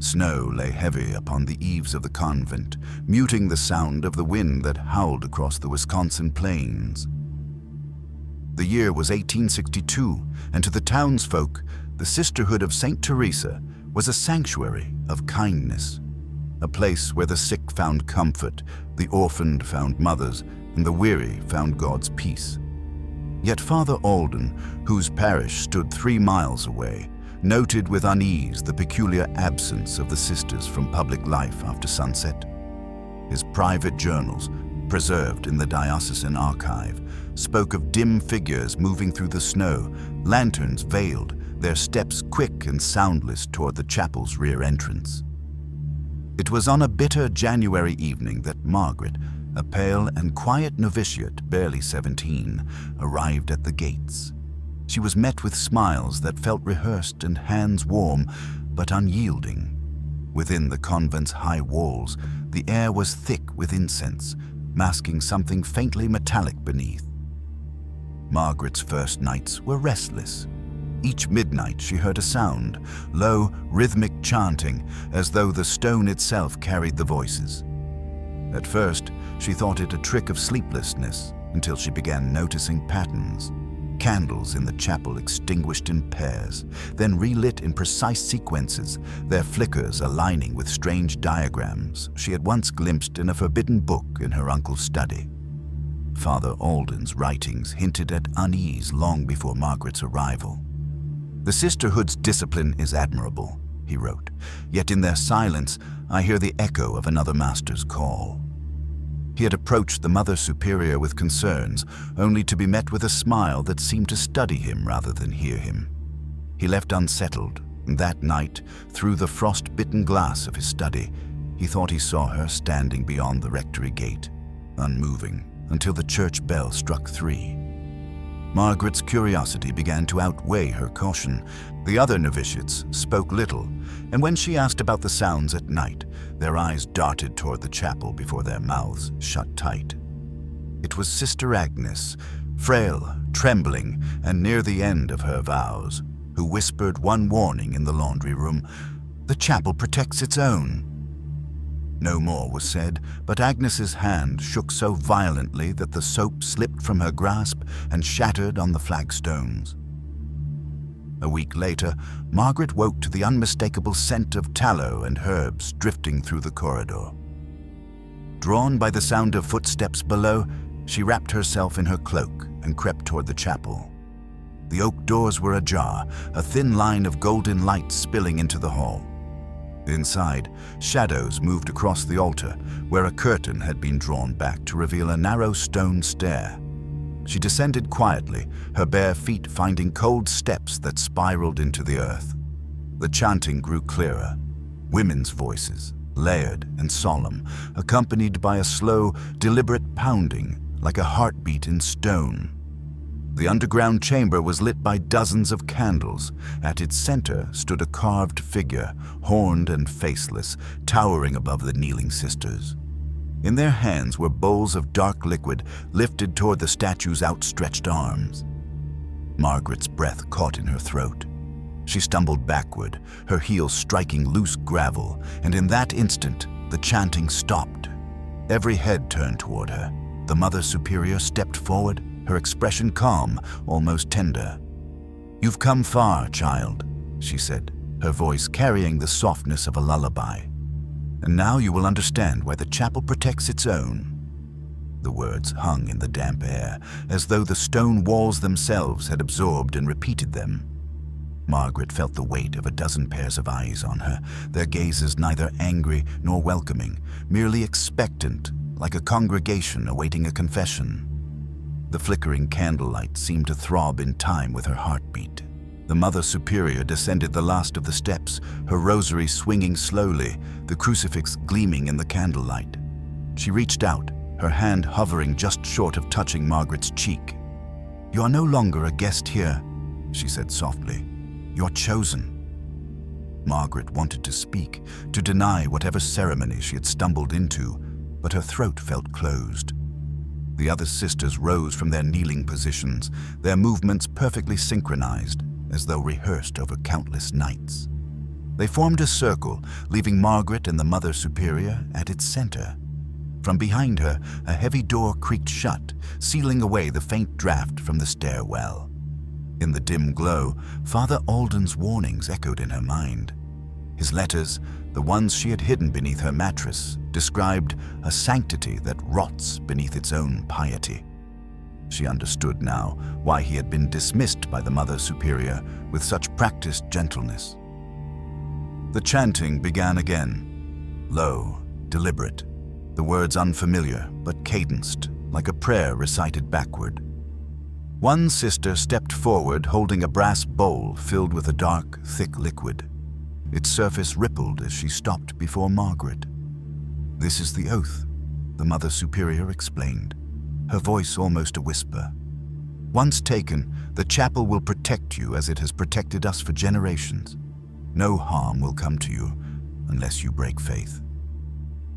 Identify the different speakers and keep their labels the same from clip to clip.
Speaker 1: Snow lay heavy upon the eaves of the convent, muting the sound of the wind that howled across the Wisconsin plains. The year was 1862, and to the townsfolk, the Sisterhood of St. Teresa was a sanctuary of kindness, a place where the sick found comfort, the orphaned found mothers, and the weary found God's peace. Yet Father Alden, whose parish stood 3 miles away, noted with unease the peculiar absence of the sisters from public life after sunset. His private journals, preserved in the diocesan archive, spoke of dim figures moving through the snow, lanterns veiled, their steps quick and soundless toward the chapel's rear entrance. It was on a bitter January evening that Margaret, a pale and quiet novitiate, barely 17, arrived at the gates. She was met with smiles that felt rehearsed and hands warm but unyielding. Within the convent's high walls, the air was thick with incense, masking something faintly metallic beneath. Margaret's first nights were restless. Each midnight she heard a sound, low, rhythmic chanting, as though the stone itself carried the voices. At first, she thought it a trick of sleeplessness until she began noticing patterns. Candles in the chapel extinguished in pairs, then relit in precise sequences, their flickers aligning with strange diagrams she had once glimpsed in a forbidden book in her uncle's study. Father Alden's writings hinted at unease long before Margaret's arrival. "The Sisterhood's discipline is admirable," he wrote, "yet in their silence I hear the echo of another master's call." He had approached the Mother Superior with concerns, only to be met with a smile that seemed to study him rather than hear him. He left unsettled, and that night, through the frost-bitten glass of his study, he thought he saw her standing beyond the rectory gate, unmoving, until the church bell struck 3. Margaret's curiosity began to outweigh her caution. The other novitiates spoke little, and when she asked about the sounds at night, their eyes darted toward the chapel before their mouths shut tight. It was Sister Agnes, frail, trembling, and near the end of her vows, who whispered one warning in the laundry room: "The chapel protects its own." No more was said, but Agnes's hand shook so violently that the soap slipped from her grasp and shattered on the flagstones. A week later, Margaret woke to the unmistakable scent of tallow and herbs drifting through the corridor. Drawn by the sound of footsteps below, she wrapped herself in her cloak and crept toward the chapel. The oak doors were ajar, a thin line of golden light spilling into the hall. Inside, shadows moved across the altar, where a curtain had been drawn back to reveal a narrow stone stair. She descended quietly, her bare feet finding cold steps that spiraled into the earth. The chanting grew clearer, women's voices, layered and solemn, accompanied by a slow, deliberate pounding, like a heartbeat in stone. The underground chamber was lit by dozens of candles. At its center stood a carved figure, horned and faceless, towering above the kneeling sisters. In their hands were bowls of dark liquid lifted toward the statue's outstretched arms. Margaret's breath caught in her throat. She stumbled backward, her heels striking loose gravel, and in that instant, the chanting stopped. Every head turned toward her. The Mother Superior stepped forward, her expression calm, almost tender. "You've come far, child," she said, her voice carrying the softness of a lullaby. "And now you will understand why the chapel protects its own." The words hung in the damp air, as though the stone walls themselves had absorbed and repeated them. Margaret felt the weight of a dozen pairs of eyes on her, their gazes neither angry nor welcoming, merely expectant, like a congregation awaiting a confession. The flickering candlelight seemed to throb in time with her heartbeat. The Mother Superior descended the last of the steps, her rosary swinging slowly, the crucifix gleaming in the candlelight. She reached out, her hand hovering just short of touching Margaret's cheek. "You are no longer a guest here," she said softly. "You're chosen." Margaret wanted to speak, to deny whatever ceremony she had stumbled into, but her throat felt closed. The other sisters rose from their kneeling positions, their movements perfectly synchronized, as though rehearsed over countless nights. They formed a circle, leaving Margaret and the Mother Superior at its center. From behind her, a heavy door creaked shut, sealing away the faint draft from the stairwell. In the dim glow, Father Alden's warnings echoed in her mind. His letters, the ones she had hidden beneath her mattress, described a sanctity that rots beneath its own piety. She understood now why he had been dismissed by the Mother Superior with such practiced gentleness. The chanting began again, low, deliberate, the words unfamiliar but cadenced, like a prayer recited backward. One sister stepped forward holding a brass bowl filled with a dark, thick liquid. Its surface rippled as she stopped before Margaret. "This is the oath," the Mother Superior explained, her voice almost a whisper. "Once taken, the chapel will protect you as it has protected us for generations. No harm will come to you unless you break faith."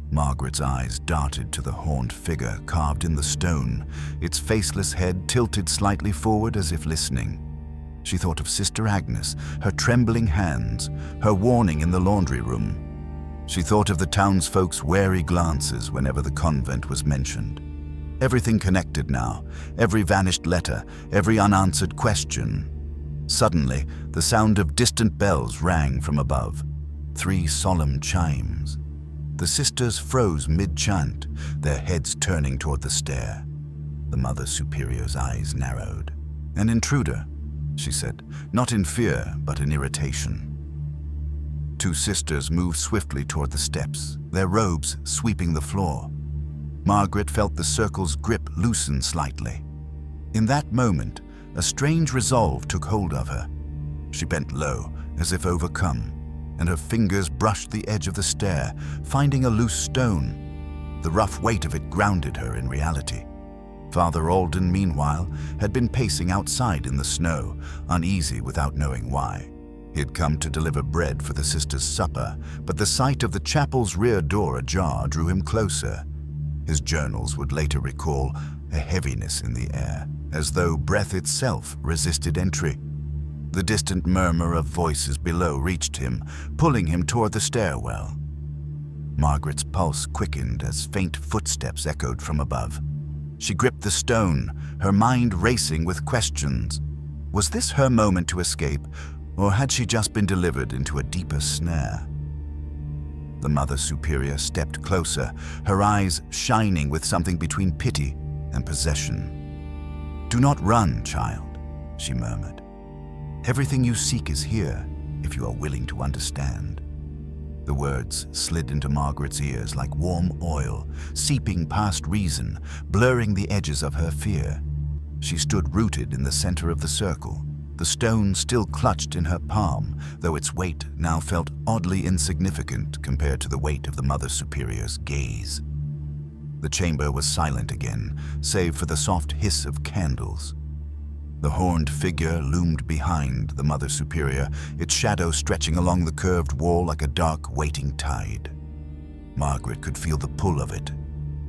Speaker 1: Margaret's eyes darted to the horned figure carved in the stone, its faceless head tilted slightly forward as if listening. She thought of Sister Agnes, her trembling hands, her warning in the laundry room. She thought of the townsfolk's wary glances whenever the convent was mentioned. Everything connected now, every vanished letter, every unanswered question. Suddenly, the sound of distant bells rang from above, 3 solemn chimes. The sisters froze mid-chant, their heads turning toward the stair. The Mother Superior's eyes narrowed. "An intruder," she said, not in fear, but in irritation. 2 sisters moved swiftly toward the steps, their robes sweeping the floor. Margaret felt the circle's grip loosen slightly. In that moment, a strange resolve took hold of her. She bent low, as if overcome, and her fingers brushed the edge of the stair, finding a loose stone. The rough weight of it grounded her in reality. Father Alden, meanwhile, had been pacing outside in the snow, uneasy without knowing why. He had come to deliver bread for the sisters' supper, but the sight of the chapel's rear door ajar drew him closer. His journals would later recall a heaviness in the air, as though breath itself resisted entry. The distant murmur of voices below reached him, pulling him toward the stairwell. Margaret's pulse quickened as faint footsteps echoed from above. She gripped the stone, her mind racing with questions. Was this her moment to escape, or had she just been delivered into a deeper snare? The Mother Superior stepped closer, her eyes shining with something between pity and possession. "Do not run, child," she murmured. "Everything you seek is here, if you are willing to understand." The words slid into Margaret's ears like warm oil, seeping past reason, blurring the edges of her fear. She stood rooted in the center of the circle, the stone still clutched in her palm, though its weight now felt oddly insignificant compared to the weight of the Mother Superior's gaze. The chamber was silent again, save for the soft hiss of candles. The horned figure loomed behind the Mother Superior, its shadow stretching along the curved wall like a dark, waiting tide. Margaret could feel the pull of it,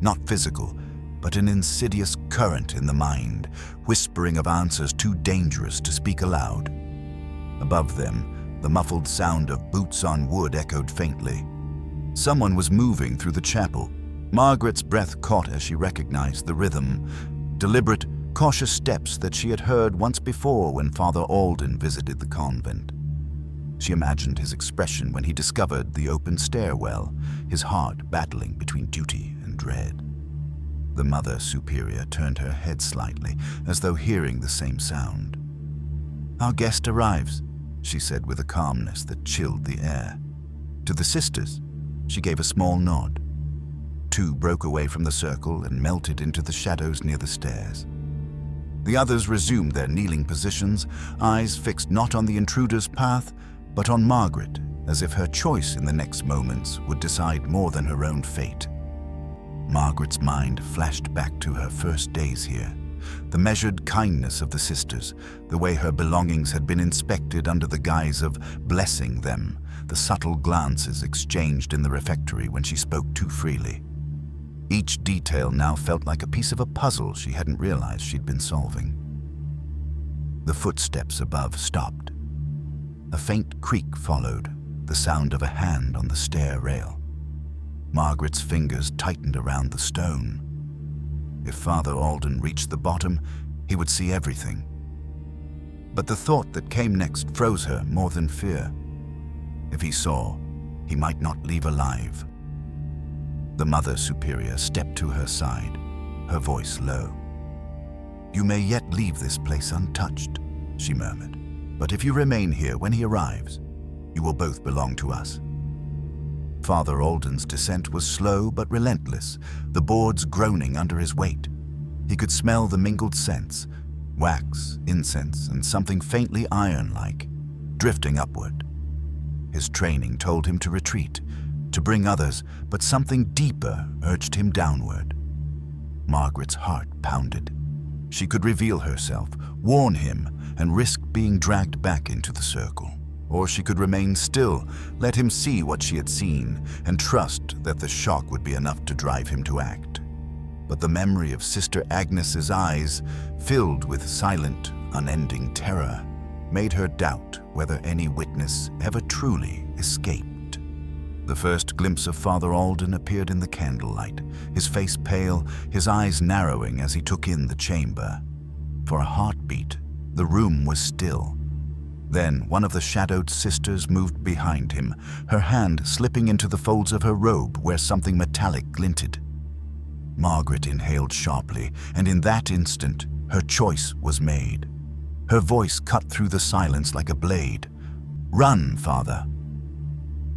Speaker 1: not physical, but an insidious current in the mind, whispering of answers too dangerous to speak aloud. Above them, the muffled sound of boots on wood echoed faintly. Someone was moving through the chapel. Margaret's breath caught as she recognized the rhythm, deliberate, cautious steps that she had heard once before when Father Alden visited the convent. She imagined his expression when he discovered the open stairwell, his heart battling between duty and dread. The Mother Superior turned her head slightly, as though hearing the same sound. "Our guest arrives," she said with a calmness that chilled the air. To the sisters, she gave a small nod. 2 broke away from the circle and melted into the shadows near the stairs. The others resumed their kneeling positions, eyes fixed not on the intruder's path, but on Margaret, as if her choice in the next moments would decide more than her own fate. Margaret's mind flashed back to her first days here, the measured kindness of the sisters, the way her belongings had been inspected under the guise of blessing them, the subtle glances exchanged in the refectory when she spoke too freely. Each detail now felt like a piece of a puzzle she hadn't realized she'd been solving. The footsteps above stopped. A faint creak followed, the sound of a hand on the stair rail. Margaret's fingers tightened around the stone. If Father Alden reached the bottom, he would see everything. But the thought that came next froze her more than fear. If he saw, he might not leave alive. The Mother Superior stepped to her side, her voice low. "You may yet leave this place untouched," she murmured. "But if you remain here when he arrives, you will both belong to us." Father Alden's descent was slow but relentless, the boards groaning under his weight. He could smell the mingled scents, wax, incense, and something faintly iron-like, drifting upward. His training told him to retreat, to bring others, but something deeper urged him downward. Margaret's heart pounded. She could reveal herself, warn him, and risk being dragged back into the circle. Or she could remain still, let him see what she had seen, and trust that the shock would be enough to drive him to act. But the memory of Sister Agnes's eyes, filled with silent, unending terror, made her doubt whether any witness ever truly escaped. The first glimpse of Father Alden appeared in the candlelight, his face pale, his eyes narrowing as he took in the chamber. For a heartbeat, the room was still. Then one of the shadowed sisters moved behind him, her hand slipping into the folds of her robe where something metallic glinted. Margaret inhaled sharply, and in that instant, her choice was made. Her voice cut through the silence like a blade. "Run, Father!"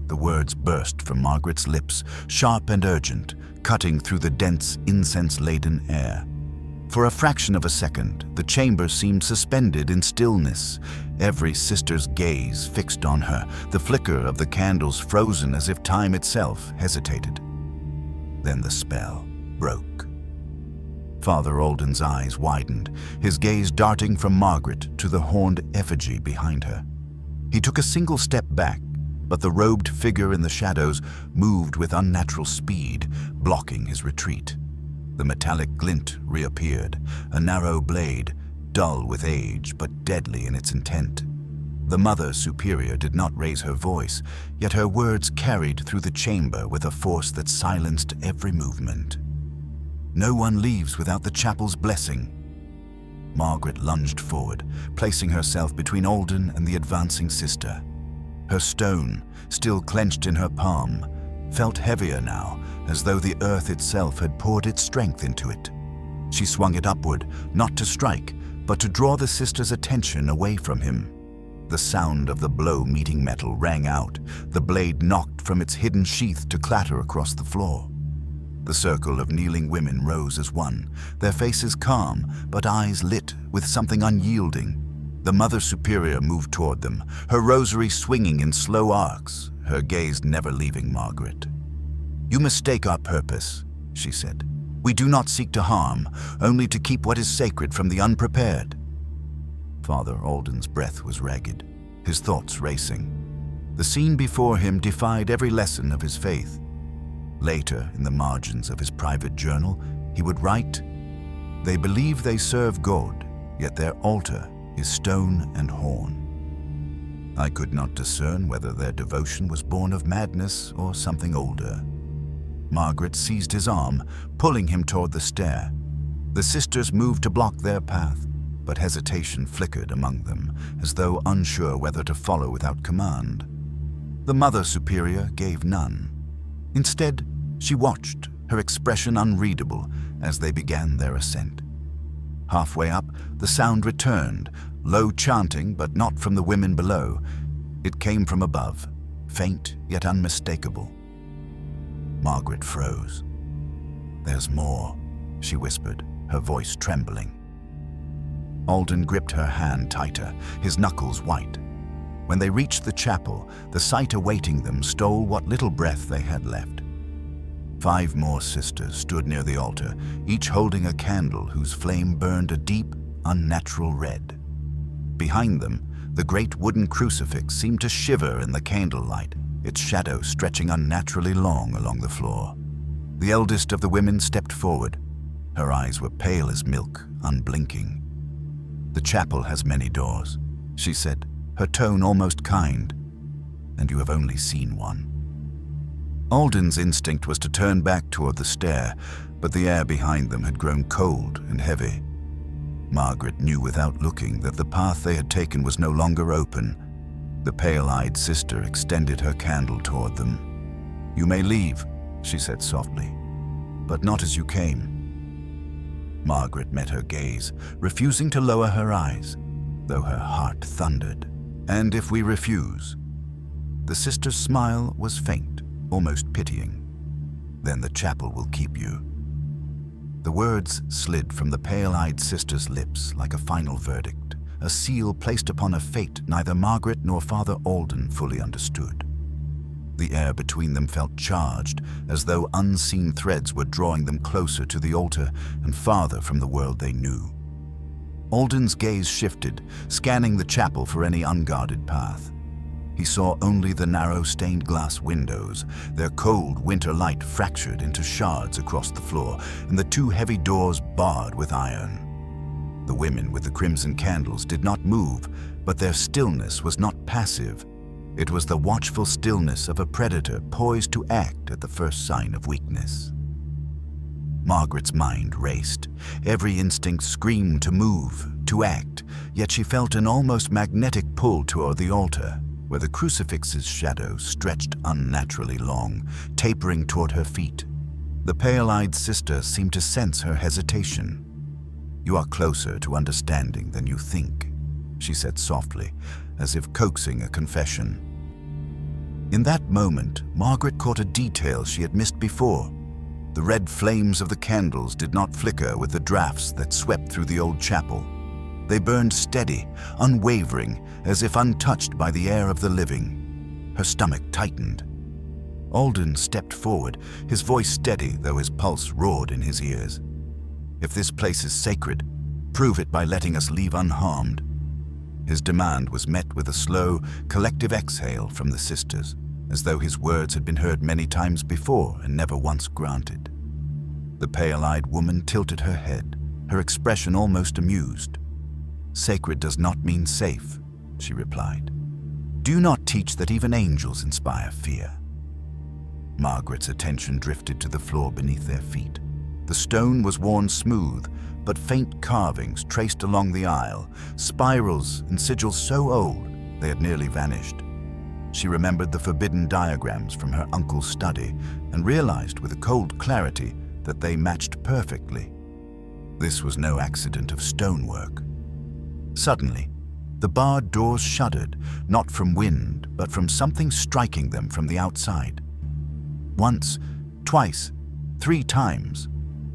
Speaker 1: The words burst from Margaret's lips, sharp and urgent, cutting through the dense, incense-laden air. For a fraction of a second, the chamber seemed suspended in stillness, every sister's gaze fixed on her, the flicker of the candles frozen as if time itself hesitated. Then the spell broke. Father Alden's eyes widened, his gaze darting from Margaret to the horned effigy behind her. He took a single step back, but the robed figure in the shadows moved with unnatural speed, blocking his retreat. The metallic glint reappeared, a narrow blade, dull with age but deadly in its intent. The Mother Superior did not raise her voice, yet her words carried through the chamber with a force that silenced every movement. "No one leaves without the chapel's blessing." Margaret lunged forward, placing herself between Alden and the advancing sister. Her stone, still clenched in her palm, felt heavier now, as though the earth itself had poured its strength into it. She swung it upward, not to strike, but to draw the sister's attention away from him. The sound of the blow meeting metal rang out, the blade knocked from its hidden sheath to clatter across the floor. The circle of kneeling women rose as one, their faces calm, but eyes lit with something unyielding. The Mother Superior moved toward them, her rosary swinging in slow arcs, her gaze never leaving Margaret. "You mistake our purpose," she said. "We do not seek to harm, only to keep what is sacred from the unprepared." Father Alden's breath was ragged, his thoughts racing. The scene before him defied every lesson of his faith. Later, in the margins of his private journal, he would write, "They believe they serve God, yet their altar is stone and horn." I could not discern whether their devotion was born of madness or something older. Margaret seized his arm, pulling him toward the stair. The sisters moved to block their path, but hesitation flickered among them, as though unsure whether to follow without command. The Mother Superior gave none. Instead, she watched, her expression unreadable, as they began their ascent. Halfway up, the sound returned, low chanting, but not from the women below. It came from above, faint yet unmistakable. Margaret froze. "There's more," she whispered, her voice trembling. Alden gripped her hand tighter, his knuckles white. When they reached the chapel, the sight awaiting them stole what little breath they had left. 5 more sisters stood near the altar, each holding a candle whose flame burned a deep, unnatural red. Behind them, the great wooden crucifix seemed to shiver in the candlelight, its shadow stretching unnaturally long along the floor. The eldest of the women stepped forward. Her eyes were pale as milk, unblinking. "The chapel has many doors," she said, her tone almost kind. and you have only seen one. Alden's instinct was to turn back toward the stair, but the air behind them had grown cold and heavy. Margaret knew without looking that the path they had taken was no longer open. The pale-eyed sister extended her candle toward them. "You may leave," she said softly, "but not as you came." Margaret met her gaze, refusing to lower her eyes, though her heart thundered. "And if we refuse?" The sister's smile was faint, almost pitying. "Then the chapel will keep you." The words slid from the pale-eyed sister's lips like a final verdict, a seal placed upon a fate neither Margaret nor Father Alden fully understood. The air between them felt charged, as though unseen threads were drawing them closer to the altar and farther from the world they knew. Alden's gaze shifted, scanning the chapel for any unguarded path. He saw only the narrow stained glass windows, their cold winter light fractured into shards across the floor, and the two heavy doors barred with iron. The women with the crimson candles did not move, but their stillness was not passive. It was the watchful stillness of a predator poised to act at the first sign of weakness. Margaret's mind raced. Every instinct screamed to move, to act, yet she felt an almost magnetic pull toward the altar, where the crucifix's shadow stretched unnaturally long, tapering toward her feet. The pale-eyed sister seemed to sense her hesitation. "You are closer to understanding than you think," she said softly, as if coaxing a confession. In that moment, Margaret caught a detail she had missed before. The red flames of the candles did not flicker with the drafts that swept through the old chapel. They burned steady, unwavering, as if untouched by the air of the living. Her stomach tightened. Alden stepped forward, his voice steady though his pulse roared in his ears. "If this place is sacred, prove it by letting us leave unharmed." His demand was met with a slow, collective exhale from the sisters, as though his words had been heard many times before and never once granted. The pale-eyed woman tilted her head, her expression almost amused. "Sacred does not mean safe," she replied. "Do you not teach that even angels inspire fear?" Margaret's attention drifted to the floor beneath their feet. The stone was worn smooth, but faint carvings traced along the aisle, spirals and sigils so old they had nearly vanished. She remembered the forbidden diagrams from her uncle's study and realized with a cold clarity that they matched perfectly. This was no accident of stonework. Suddenly, the barred doors shuddered, not from wind, but from something striking them from the outside. Once, twice, 3 times,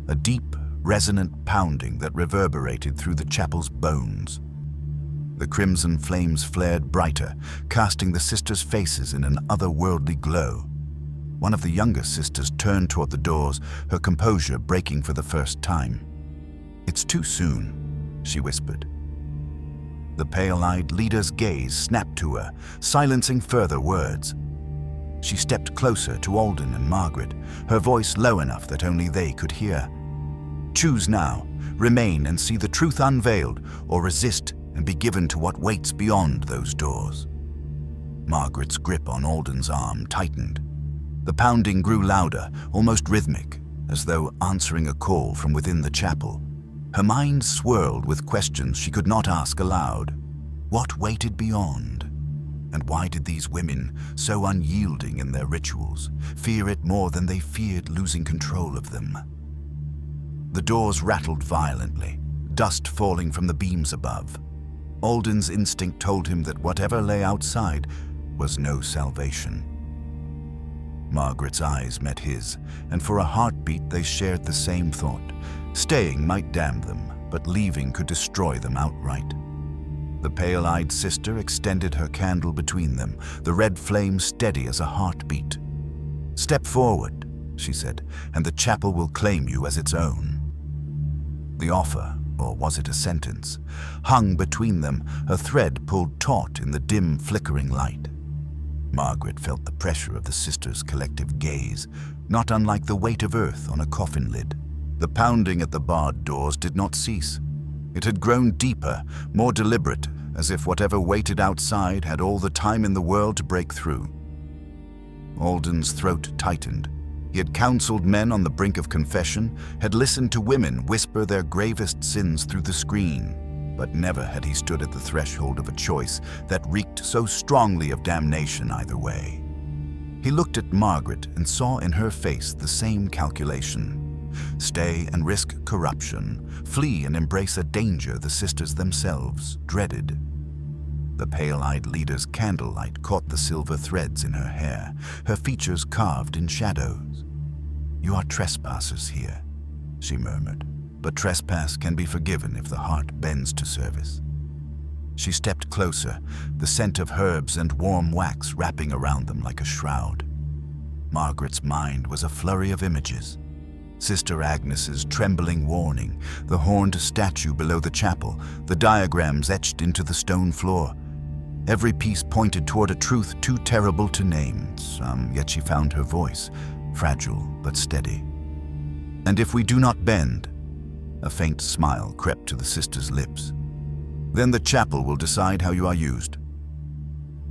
Speaker 1: a deep, resonant pounding that reverberated through the chapel's bones. The crimson flames flared brighter, casting the sisters' faces in an otherworldly glow. One of the younger sisters turned toward the doors, her composure breaking for the first time. "It's too soon," she whispered. The pale-eyed leader's gaze snapped to her, silencing further words. She stepped closer to Alden and Margaret, her voice low enough that only they could hear. "Choose now, remain and see the truth unveiled, or resist and be given to what waits beyond those doors." Margaret's grip on Alden's arm tightened. The pounding grew louder, almost rhythmic, as though answering a call from within the chapel. Her mind swirled with questions she could not ask aloud. What waited beyond? And why did these women, so unyielding in their rituals, fear it more than they feared losing control of them? The doors rattled violently, dust falling from the beams above. Alden's instinct told him that whatever lay outside was no salvation. Margaret's eyes met his, and for a heartbeat they shared the same thought. Staying might damn them, but leaving could destroy them outright. The pale-eyed sister extended her candle between them, the red flame steady as a heartbeat. "Step forward," she said, "and the chapel will claim you as its own." The offer, or was it a sentence, hung between them, a thread pulled taut in the dim, flickering light. Margaret felt the pressure of the sisters' collective gaze, not unlike the weight of earth on a coffin lid. The pounding at the barred doors did not cease. It had grown deeper, more deliberate, as if whatever waited outside had all the time in the world to break through. Alden's throat tightened. He had counseled men on the brink of confession, had listened to women whisper their gravest sins through the screen, but never had he stood at the threshold of a choice that reeked so strongly of damnation either way. He looked at Margaret and saw in her face the same calculation. Stay and risk corruption, flee and embrace a danger the sisters themselves dreaded. The pale-eyed leader's candlelight caught the silver threads in her hair, her features carved in shadows. "You are trespassers here," she murmured, "but trespass can be forgiven if the heart bends to service." She stepped closer, the scent of herbs and warm wax wrapping around them like a shroud. Margaret's mind was a flurry of images. Sister Agnes's trembling warning, the horned statue below the chapel, the diagrams etched into the stone floor. Every piece pointed toward a truth too terrible to name, yet she found her voice, fragile but steady. "And if we do not bend," a faint smile crept to the sister's lips, "then the chapel will decide how you are used."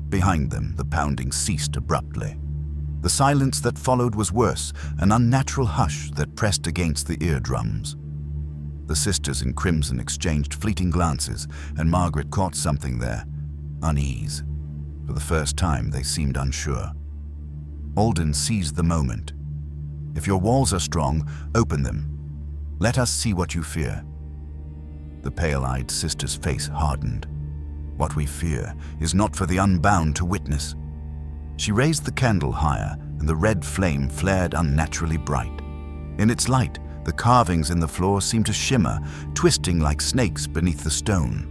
Speaker 1: Behind them, the pounding ceased abruptly. The silence that followed was worse, an unnatural hush that pressed against the eardrums. The sisters in crimson exchanged fleeting glances, and Margaret caught something there. Unease. For the first time, they seemed unsure. Alden seized the moment. "If your walls are strong, open them. Let us see what you fear." The pale-eyed sister's face hardened. "What we fear is not for the unbound to witness." She raised the candle higher, and the red flame flared unnaturally bright. In its light, the carvings in the floor seemed to shimmer, twisting like snakes beneath the stone.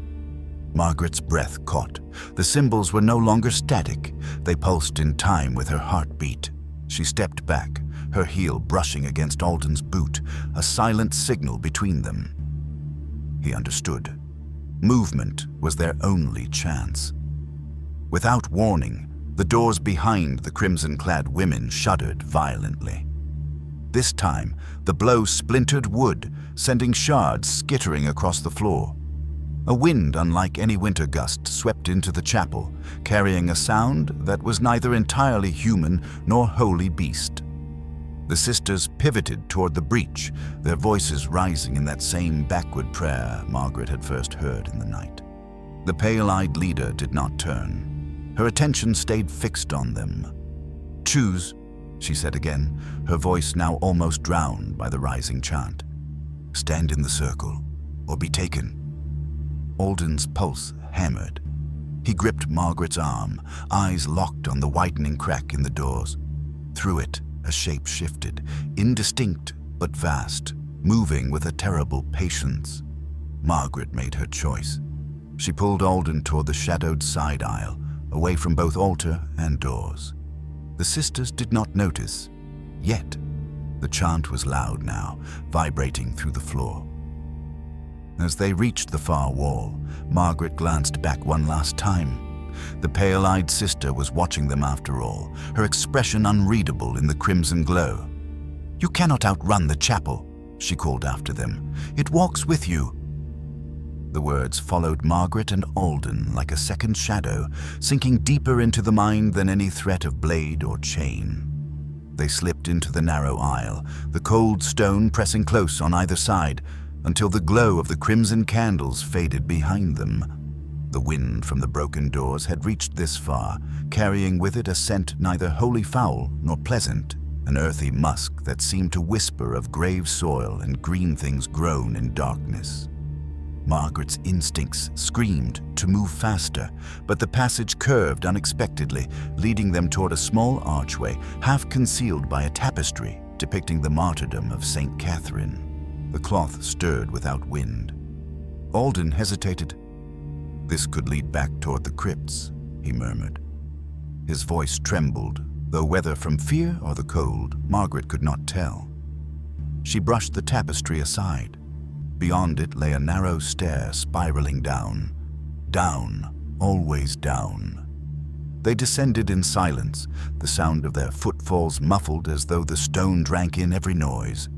Speaker 1: Margaret's breath caught. The symbols were no longer static. They pulsed in time with her heartbeat. She stepped back, her heel brushing against Alden's boot, a silent signal between them. He understood. Movement was their only chance. Without warning, the doors behind the crimson-clad women shuddered violently. This time, the blow splintered wood, sending shards skittering across the floor. A wind unlike any winter gust swept into the chapel, carrying a sound that was neither entirely human nor wholly beast. The sisters pivoted toward the breach, their voices rising in that same backward prayer Margaret had first heard in the night. The pale-eyed leader did not turn. Her attention stayed fixed on them. "Choose," she said again, her voice now almost drowned by the rising chant. "Stand in the circle, or be taken." Alden's pulse hammered. He gripped Margaret's arm, eyes locked on the widening crack in the doors. Through it, a shape shifted, indistinct but vast, moving with a terrible patience. Margaret made her choice. She pulled Alden toward the shadowed side aisle, away from both altar and doors. The sisters did not notice, yet. The chant was loud now, vibrating through the floor. As they reached the far wall, Margaret glanced back one last time. The pale-eyed sister was watching them after all, her expression unreadable in the crimson glow. "You cannot outrun the chapel," she called after them. "It walks with you." The words followed Margaret and Alden like a second shadow, sinking deeper into the mind than any threat of blade or chain. They slipped into the narrow aisle, the cold stone pressing close on either side, until the glow of the crimson candles faded behind them. The wind from the broken doors had reached this far, carrying with it a scent neither wholly foul nor pleasant, an earthy musk that seemed to whisper of grave soil and green things grown in darkness. Margaret's instincts screamed to move faster, but the passage curved unexpectedly, leading them toward a small archway, half concealed by a tapestry depicting the martyrdom of St. Catherine. The cloth stirred without wind. Alden hesitated. "This could lead back toward the crypts," he murmured. His voice trembled, though whether from fear or the cold, Margaret could not tell. She brushed the tapestry aside. Beyond it lay a narrow stair spiraling down. Down, always down. They descended in silence, the sound of their footfalls muffled as though the stone drank in every noise.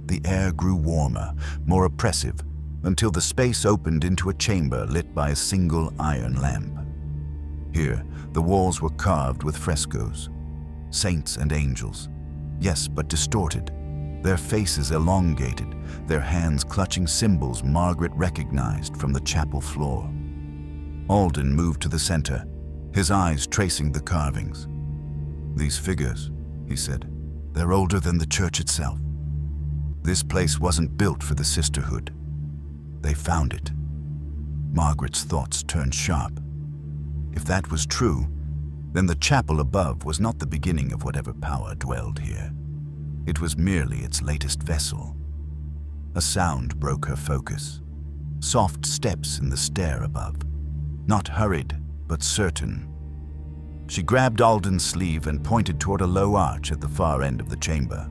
Speaker 1: The air grew warmer, more oppressive, until the space opened into a chamber lit by a single iron lamp. Here, the walls were carved with frescoes. Saints and angels. Yes, but distorted. Their faces elongated, their hands clutching symbols Margaret recognized from the chapel floor. Alden moved to the center, his eyes tracing the carvings. "These figures," he said, "they're older than the church itself. This place wasn't built for the Sisterhood. They found it." Margaret's thoughts turned sharp. If that was true, then the chapel above was not the beginning of whatever power dwelled here. It was merely its latest vessel. A sound broke her focus. Soft steps in the stair above. Not hurried, but certain. She grabbed Alden's sleeve and pointed toward a low arch at the far end of the chamber.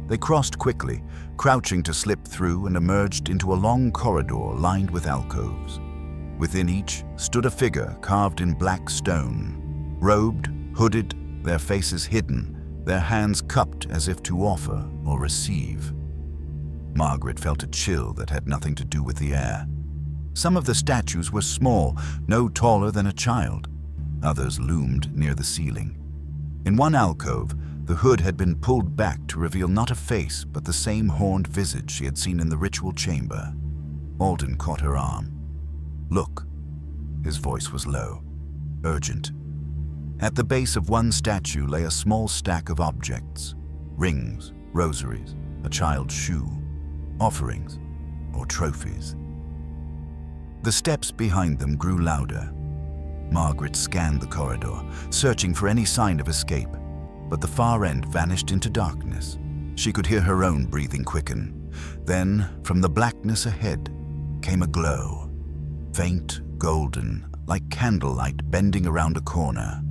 Speaker 1: They crossed quickly, crouching to slip through, and emerged into a long corridor lined with alcoves. Within each stood a figure carved in black stone, robed, hooded, their faces hidden, their hands cupped as if to offer or receive. Margaret felt a chill that had nothing to do with the air. Some of the statues were small, no taller than a child. Others loomed near the ceiling. In one alcove, the hood had been pulled back to reveal not a face, but the same horned visage she had seen in the ritual chamber. Alden caught her arm. "Look." His voice was low, urgent. At the base of one statue lay a small stack of objects: rings, rosaries, a child's shoe, offerings, or trophies. The steps behind them grew louder. Margaret scanned the corridor, searching for any sign of escape, but the far end vanished into darkness. She could hear her own breathing quicken. Then, from the blackness ahead, came a glow, faint, golden, like candlelight bending around a corner.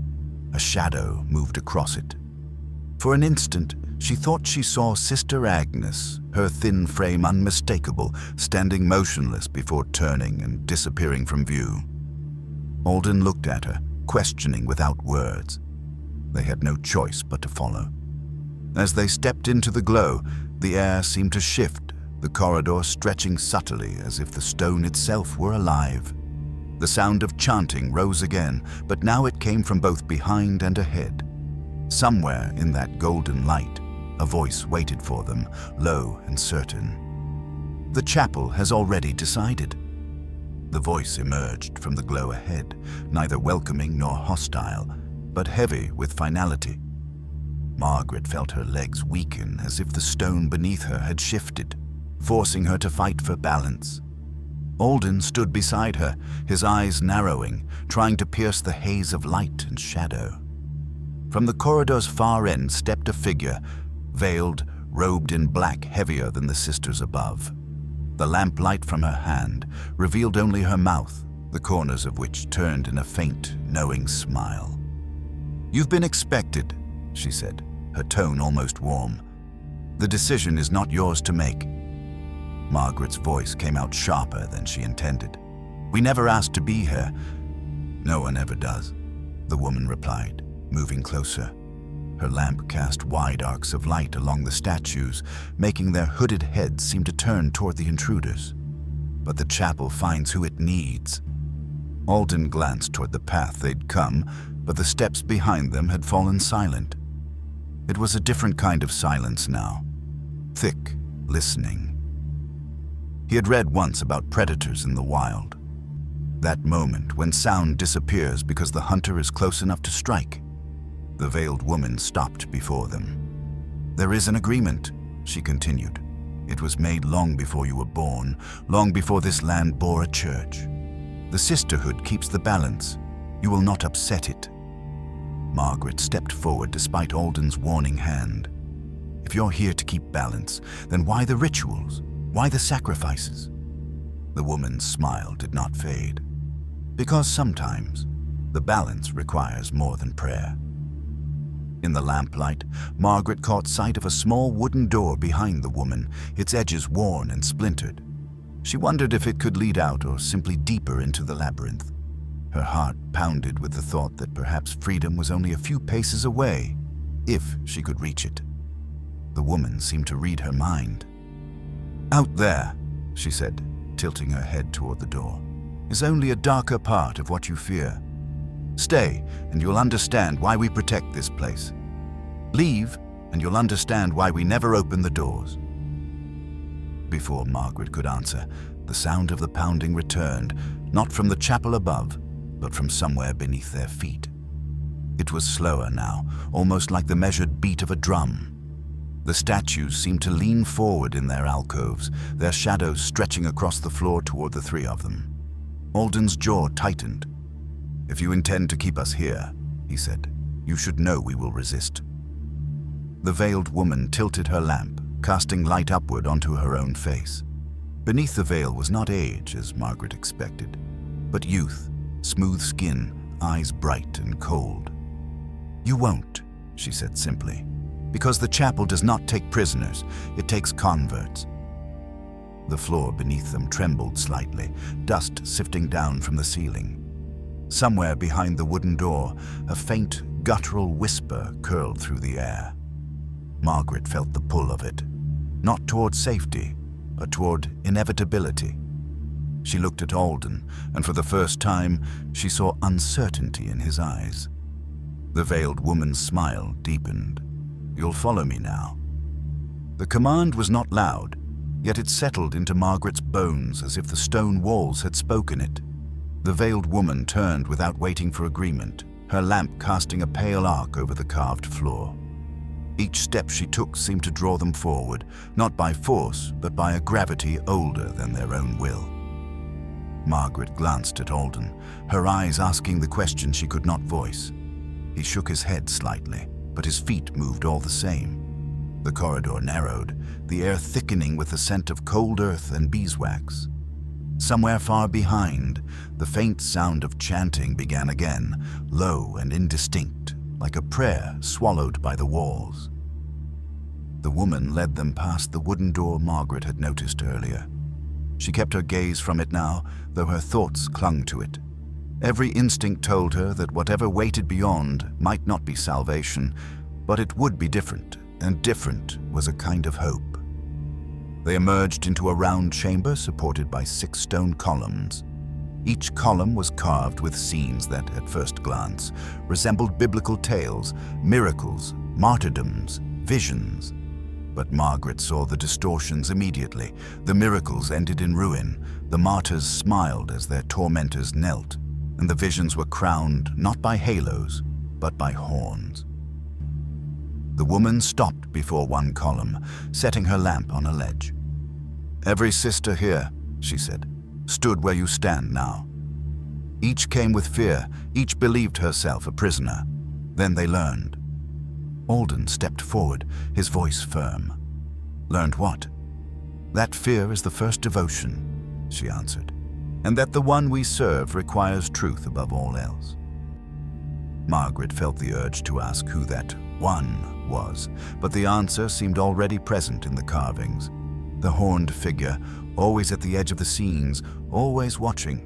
Speaker 1: A shadow moved across it. For an instant, she thought she saw Sister Agnes, her thin frame unmistakable, standing motionless before turning and disappearing from view. Alden looked at her, questioning without words. They had no choice but to follow. As they stepped into the glow, the air seemed to shift, the corridor stretching subtly as if the stone itself were alive. The sound of chanting rose again, but now it came from both behind and ahead. Somewhere in that golden light, a voice waited for them, low and certain. "The chapel has already decided." The voice emerged from the glow ahead, neither welcoming nor hostile, but heavy with finality. Margaret felt her legs weaken as if the stone beneath her had shifted, forcing her to fight for balance. Alden stood beside her, his eyes narrowing, trying to pierce the haze of light and shadow. From the corridor's far end stepped a figure, veiled, robed in black heavier than the sisters above. The lamplight from her hand revealed only her mouth, the corners of which turned in a faint, knowing smile. "You've been expected," she said, her tone almost warm. "The decision is not yours to make." Margaret's voice came out sharper than she intended. "We never asked to be here." "No one ever does," the woman replied, moving closer. Her lamp cast wide arcs of light along the statues, making their hooded heads seem to turn toward the intruders. "But the chapel finds who it needs." Alden glanced toward the path they'd come, but the steps behind them had fallen silent. It was a different kind of silence now, thick, listening. He had read once about predators in the wild. That moment when sound disappears because the hunter is close enough to strike. The veiled woman stopped before them. "There is an agreement," she continued. "It was made long before you were born, long before this land bore a church. The Sisterhood keeps the balance. You will not upset it." Margaret stepped forward despite Alden's warning hand. "If you're here to keep balance, then why the rituals? Why the sacrifices?" The woman's smile did not fade. "Because sometimes the balance requires more than prayer." In the lamplight, Margaret caught sight of a small wooden door behind the woman, its edges worn and splintered. She wondered if it could lead out or simply deeper into the labyrinth. Her heart pounded with the thought that perhaps freedom was only a few paces away, if she could reach it. The woman seemed to read her mind. "Out there," she said, tilting her head toward the door, "is only a darker part of what you fear. Stay, and you'll understand why we protect this place. Leave, and you'll understand why we never open the doors." Before Margaret could answer, the sound of the pounding returned, not from the chapel above, but from somewhere beneath their feet. It was slower now, almost like the measured beat of a drum. The statues seemed to lean forward in their alcoves, their shadows stretching across the floor toward the three of them. Alden's jaw tightened. "If you intend to keep us here," he said, "you should know we will resist." The veiled woman tilted her lamp, casting light upward onto her own face. Beneath the veil was not age, as Margaret expected, but youth, smooth skin, eyes bright and cold. "You won't," she said simply, "because the chapel does not take prisoners, it takes converts." The floor beneath them trembled slightly, dust sifting down from the ceiling. Somewhere behind the wooden door, a faint, guttural whisper curled through the air. Margaret felt the pull of it, not toward safety, but toward inevitability. She looked at Alden, and for the first time, she saw uncertainty in his eyes. The veiled woman's smile deepened. "You'll follow me now." The command was not loud, yet it settled into Margaret's bones as if the stone walls had spoken it. The veiled woman turned without waiting for agreement, her lamp casting a pale arc over the carved floor. Each step she took seemed to draw them forward, not by force, but by a gravity older than their own will. Margaret glanced at Alden, her eyes asking the question she could not voice. He shook his head slightly, but his feet moved all the same. The corridor narrowed, the air thickening with the scent of cold earth and beeswax. Somewhere far behind, the faint sound of chanting began again, low and indistinct, like a prayer swallowed by the walls. The woman led them past the wooden door Margaret had noticed earlier. She kept her gaze from it now, though her thoughts clung to it. Every instinct told her that whatever waited beyond might not be salvation, but it would be different, and different was a kind of hope. They emerged into a round chamber supported by 6 stone columns. Each column was carved with scenes that, at first glance, resembled biblical tales, miracles, martyrdoms, visions. But Margaret saw the distortions immediately. The miracles ended in ruin, the martyrs smiled as their tormentors knelt, and the visions were crowned not by halos, but by horns. The woman stopped before one column, setting her lamp on a ledge. "Every sister here," she said, "stood where you stand now. Each came with fear, each believed herself a prisoner. Then they learned." Alden stepped forward, his voice firm. "Learned what?" "That fear is the first devotion," she answered, "and that the one we serve requires truth above all else." Margaret felt the urge to ask who that one was, but the answer seemed already present in the carvings. The horned figure, always at the edge of the scenes, always watching.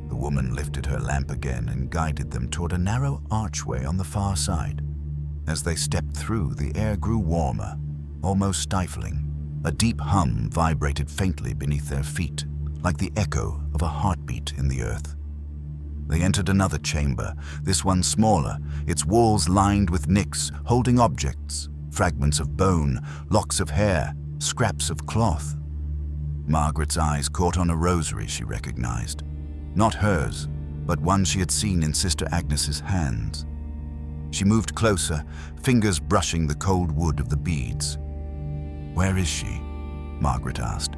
Speaker 1: The woman lifted her lamp again and guided them toward a narrow archway on the far side. As they stepped through, the air grew warmer, almost stifling. A deep hum vibrated faintly beneath their feet, like the echo of a heartbeat in the earth. They entered another chamber, this one smaller, its walls lined with nicks, holding objects, fragments of bone, locks of hair, scraps of cloth. Margaret's eyes caught on a rosary she recognized. Not hers, but one she had seen in Sister Agnes's hands. She moved closer, fingers brushing the cold wood of the beads. "Where is she?" Margaret asked.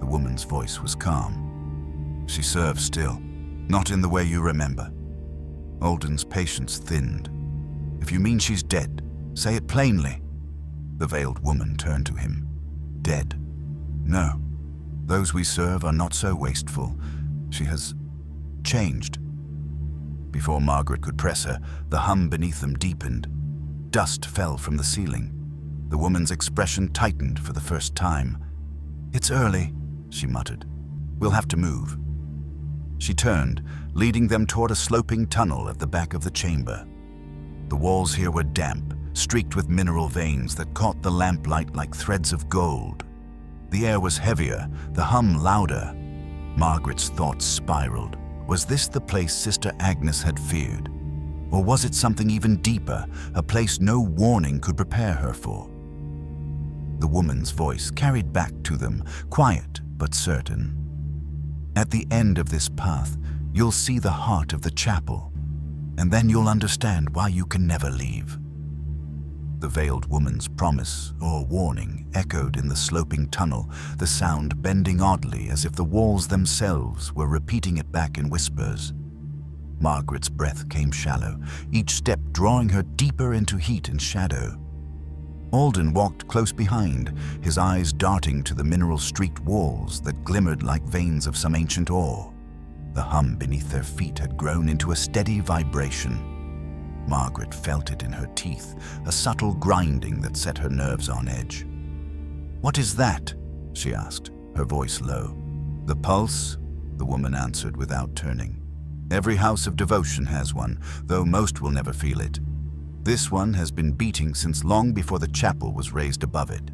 Speaker 1: The woman's voice was calm. "She serves still, not in the way you remember." Alden's patience thinned. "If you mean she's dead, say it plainly." The veiled woman turned to him. "Dead? No. Those we serve are not so wasteful. She has changed." Before Margaret could press her, the hum beneath them deepened. Dust fell from the ceiling. The woman's expression tightened for the first time. "It's early," she muttered. "We'll have to move." She turned, leading them toward a sloping tunnel at the back of the chamber. The walls here were damp, streaked with mineral veins that caught the lamplight like threads of gold. The air was heavier, the hum louder. Margaret's thoughts spiraled. Was this the place Sister Agnes had feared? Or was it something even deeper, a place no warning could prepare her for? The woman's voice carried back to them, quiet but certain. At the end of this path, you'll see the heart of the chapel, and then you'll understand why you can never leave. The veiled woman's promise or warning echoed in the sloping tunnel, the sound bending oddly as if the walls themselves were repeating it back in whispers. Margaret's breath came shallow, each step drawing her deeper into heat and shadow. Alden walked close behind, his eyes darting to the mineral-streaked walls that glimmered like veins of some ancient ore. The hum beneath their feet had grown into a steady vibration. Margaret felt it in her teeth, a subtle grinding that set her nerves on edge. "What is that?" she asked, her voice low. "The pulse," the woman answered without turning. "Every house of devotion has one, though most will never feel it. This one has been beating since long before the chapel was raised above it."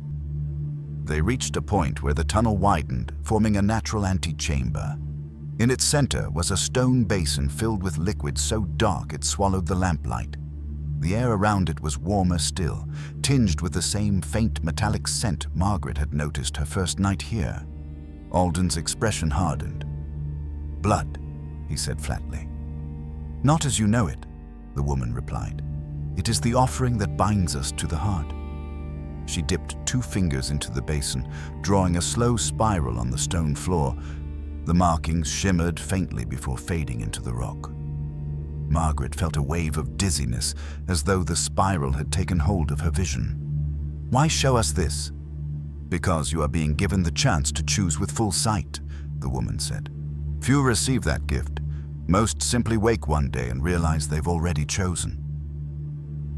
Speaker 1: They reached a point where the tunnel widened, forming a natural antechamber. In its center was a stone basin filled with liquid so dark it swallowed the lamplight. The air around it was warmer still, tinged with the same faint metallic scent Margaret had noticed her first night here. Alden's expression hardened. "Blood," he said flatly. "Not as you know it," the woman replied. "It is the offering that binds us to the heart." She dipped 2 fingers into the basin, drawing a slow spiral on the stone floor. The markings shimmered faintly before fading into the rock. Margaret felt a wave of dizziness, as though the spiral had taken hold of her vision. "Why show us this?" "Because you are being given the chance to choose with full sight," the woman said. "Few receive that gift. Most simply wake one day and realize they've already chosen."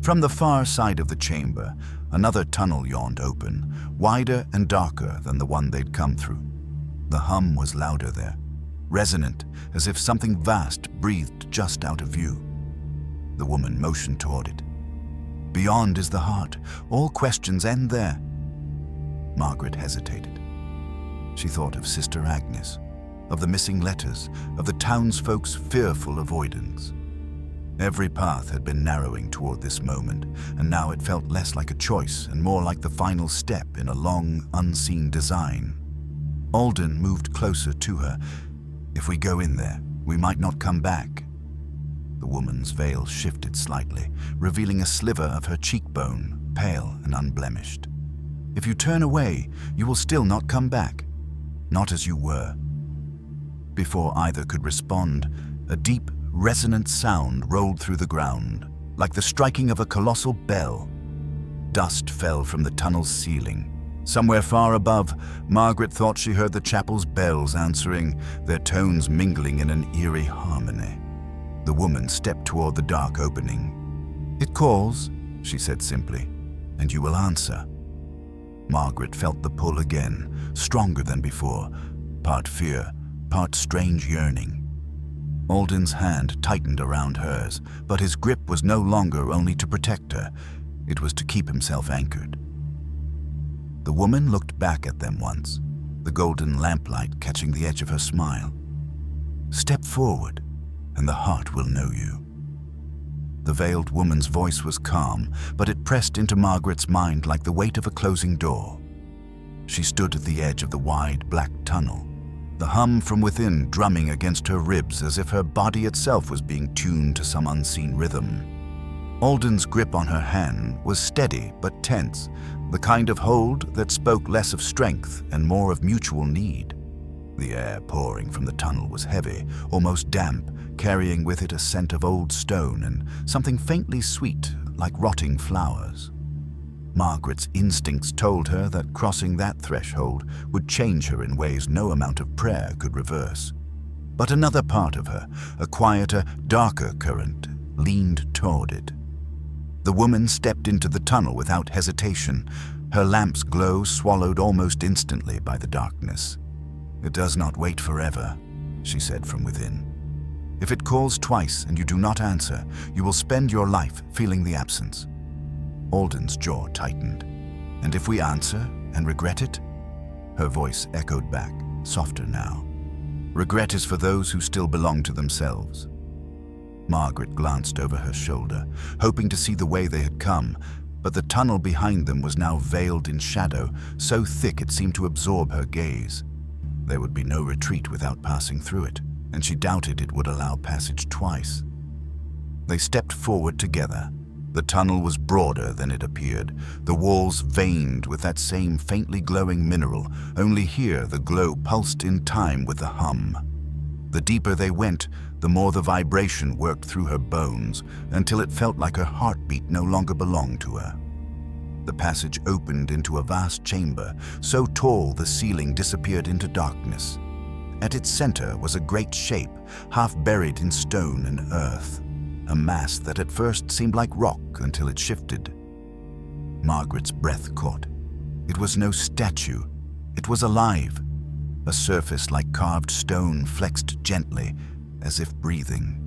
Speaker 1: From the far side of the chamber, another tunnel yawned open, wider and darker than the one they'd come through. The hum was louder there, resonant, as if something vast breathed just out of view. The woman motioned toward it. "Beyond is the heart. All questions end there." Margaret hesitated. She thought of Sister Agnes, of the missing letters, of the townsfolk's fearful avoidance. Every path had been narrowing toward this moment, and now it felt less like a choice and more like the final step in a long, unseen design. Alden moved closer to her. "If we go in there, we might not come back." The woman's veil shifted slightly, revealing a sliver of her cheekbone, pale and unblemished. "If you turn away, you will still not come back. Not as you were." Before either could respond, a deep, resonant sound rolled through the ground, like the striking of a colossal bell. Dust fell from the tunnel's ceiling. Somewhere far above, Margaret thought she heard the chapel's bells answering, their tones mingling in an eerie harmony. The woman stepped toward the dark opening. "It calls," she said simply, "and you will answer." Margaret felt the pull again, stronger than before, part fear, part strange yearning. Alden's hand tightened around hers, but his grip was no longer only to protect her, it was to keep himself anchored. The woman looked back at them once, the golden lamplight catching the edge of her smile. "Step forward, and the heart will know you." The veiled woman's voice was calm, but it pressed into Margaret's mind like the weight of a closing door. She stood at the edge of the wide, black tunnel, the hum from within drumming against her ribs as if her body itself was being tuned to some unseen rhythm. Alden's grip on her hand was steady but tense, the kind of hold that spoke less of strength and more of mutual need. The air pouring from the tunnel was heavy, almost damp, carrying with it a scent of old stone and something faintly sweet, like rotting flowers. Margaret's instincts told her that crossing that threshold would change her in ways no amount of prayer could reverse. But another part of her, a quieter, darker current, leaned toward it. The woman stepped into the tunnel without hesitation, her lamp's glow swallowed almost instantly by the darkness. "It does not wait forever," she said from within. "If it calls twice and you do not answer, you will spend your life feeling the absence." Alden's jaw tightened. "And if we answer and regret it?" Her voice echoed back, softer now. "Regret is for those who still belong to themselves." Margaret glanced over her shoulder, hoping to see the way they had come, but the tunnel behind them was now veiled in shadow, so thick it seemed to absorb her gaze. There would be no retreat without passing through it, and she doubted it would allow passage twice. They stepped forward together. The tunnel was broader than it appeared, the walls veined with that same faintly glowing mineral, only here the glow pulsed in time with the hum. The deeper they went, the more the vibration worked through her bones, until it felt like her heartbeat no longer belonged to her. The passage opened into a vast chamber, so tall the ceiling disappeared into darkness. At its center was a great shape, half buried in stone and earth, a mass that at first seemed like rock until it shifted. Margaret's breath caught. It was no statue, it was alive. A surface like carved stone flexed gently, as if breathing.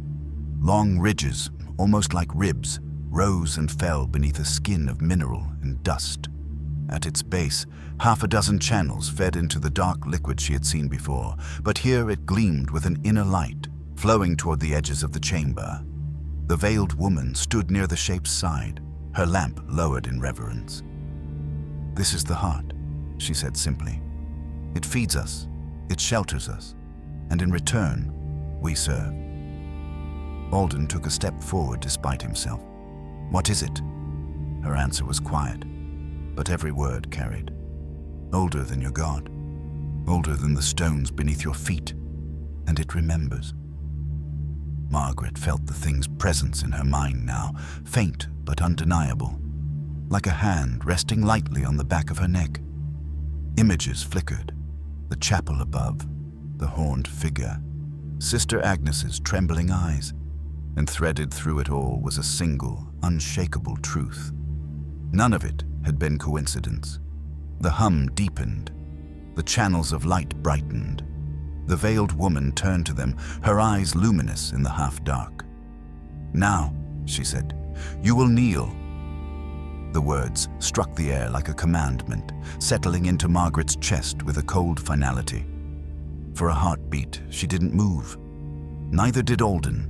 Speaker 1: Long ridges, almost like ribs, rose and fell beneath a skin of mineral and dust. At its base, half a dozen channels fed into the dark liquid she had seen before, but here it gleamed with an inner light, flowing toward the edges of the chamber. The veiled woman stood near the shape's side, her lamp lowered in reverence. "This is the heart," she said simply. "It feeds us, it shelters us, and in return, we serve." Alden took a step forward despite himself. "What is it?" Her answer was quiet, but every word carried. "Older than your God, older than the stones beneath your feet, and it remembers." Margaret felt the thing's presence in her mind now, faint but undeniable, like a hand resting lightly on the back of her neck. Images flickered, the chapel above, the horned figure, Sister Agnes's trembling eyes, and threaded through it all was a single, unshakable truth. None of it had been coincidence. The hum deepened, the channels of light brightened. The veiled woman turned to them, her eyes luminous in the half-dark. "Now," she said, "you will kneel." The words struck the air like a commandment, settling into Margaret's chest with a cold finality. For a heartbeat, she didn't move. Neither did Alden.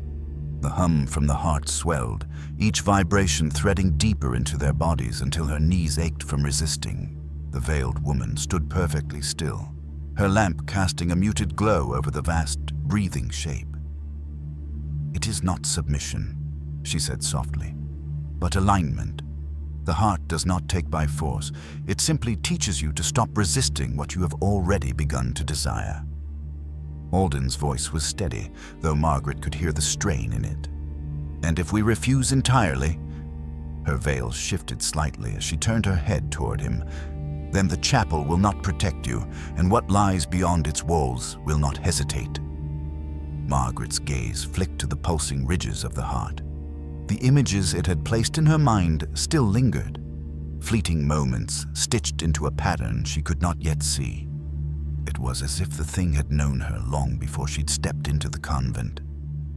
Speaker 1: The hum from the heart swelled, each vibration threading deeper into their bodies until her knees ached from resisting. The veiled woman stood perfectly still, her lamp casting a muted glow over the vast, breathing shape. "It is not submission," she said softly, "but alignment. The heart does not take by force. It simply teaches you to stop resisting what you have already begun to desire." Alden's voice was steady, though Margaret could hear the strain in it. "And if we refuse entirely," her veil shifted slightly as she turned her head toward him, "then the chapel will not protect you, and what lies beyond its walls will not hesitate." Margaret's gaze flicked to the pulsing ridges of the heart. The images it had placed in her mind still lingered, fleeting moments stitched into a pattern she could not yet see. It was as if the thing had known her long before she'd stepped into the convent.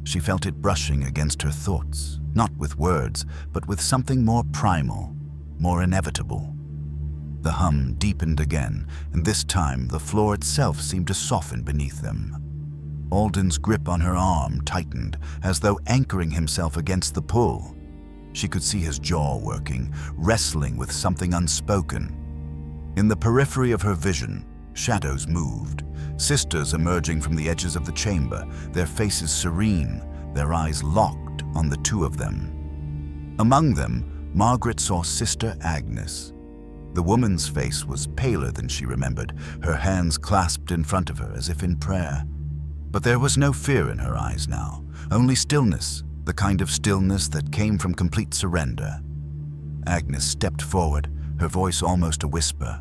Speaker 1: She felt it brushing against her thoughts, not with words, but with something more primal, more inevitable. The hum deepened again, and this time the floor itself seemed to soften beneath them. Alden's grip on her arm tightened, as though anchoring himself against the pull. She could see his jaw working, wrestling with something unspoken. In the periphery of her vision, shadows moved, sisters emerging from the edges of the chamber, their faces serene, their eyes locked on the two of them. Among them, Margaret saw Sister Agnes. The woman's face was paler than she remembered, her hands clasped in front of her as if in prayer. But there was no fear in her eyes now, only stillness, the kind of stillness that came from complete surrender. Agnes stepped forward, her voice almost a whisper.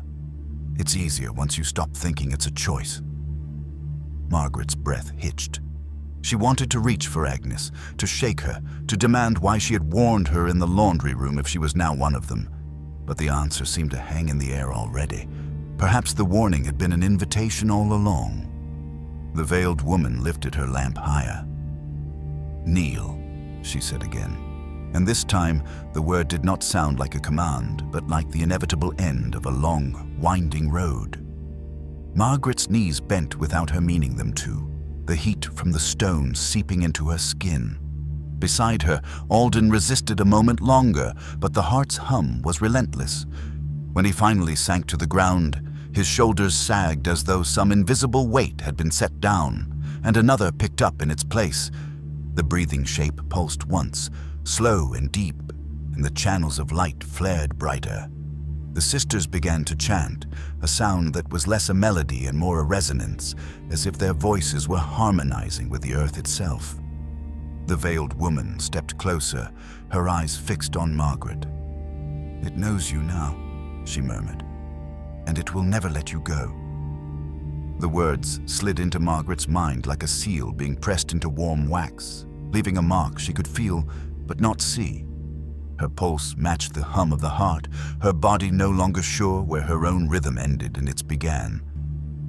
Speaker 1: "It's easier once you stop thinking it's a choice." Margaret's breath hitched. She wanted to reach for Agnes, to shake her, to demand why she had warned her in the laundry room if she was now one of them. But the answer seemed to hang in the air already. Perhaps the warning had been an invitation all along. The veiled woman lifted her lamp higher. "Kneel," she said again. And this time, the word did not sound like a command, but like the inevitable end of a long, winding road. Margaret's knees bent without her meaning them to, the heat from the stone seeping into her skin. beside her, Alden resisted a moment longer, but the heart's hum was relentless. When he finally sank to the ground, his shoulders sagged as though some invisible weight had been set down, and another picked up in its place. The breathing shape pulsed once, slow and deep, and the channels of light flared brighter. The sisters began to chant, a sound that was less a melody and more a resonance, as if their voices were harmonizing with the earth itself. The veiled woman stepped closer, her eyes fixed on Margaret. "It knows you now," she murmured, "and it will never let you go." The words slid into Margaret's mind like a seal being pressed into warm wax, leaving a mark she could feel but not see. Her pulse matched the hum of the heart, her body no longer sure where her own rhythm ended and its began.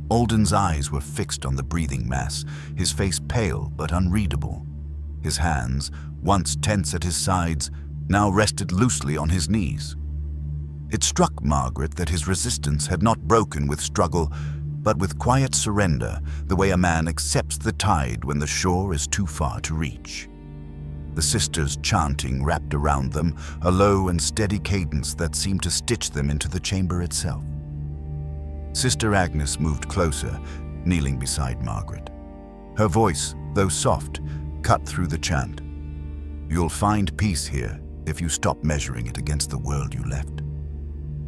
Speaker 1: Alden's eyes were fixed on the breathing mass, his face pale but unreadable. His hands, once tense at his sides, now rested loosely on his knees. It struck Margaret that his resistance had not broken with struggle, but with quiet surrender, the way a man accepts the tide when the shore is too far to reach. The sisters' chanting wrapped around them, a low and steady cadence that seemed to stitch them into the chamber itself. Sister Agnes moved closer, kneeling beside Margaret. Her voice, though soft, cut through the chant. "You'll find peace here if you stop measuring it against the world you left."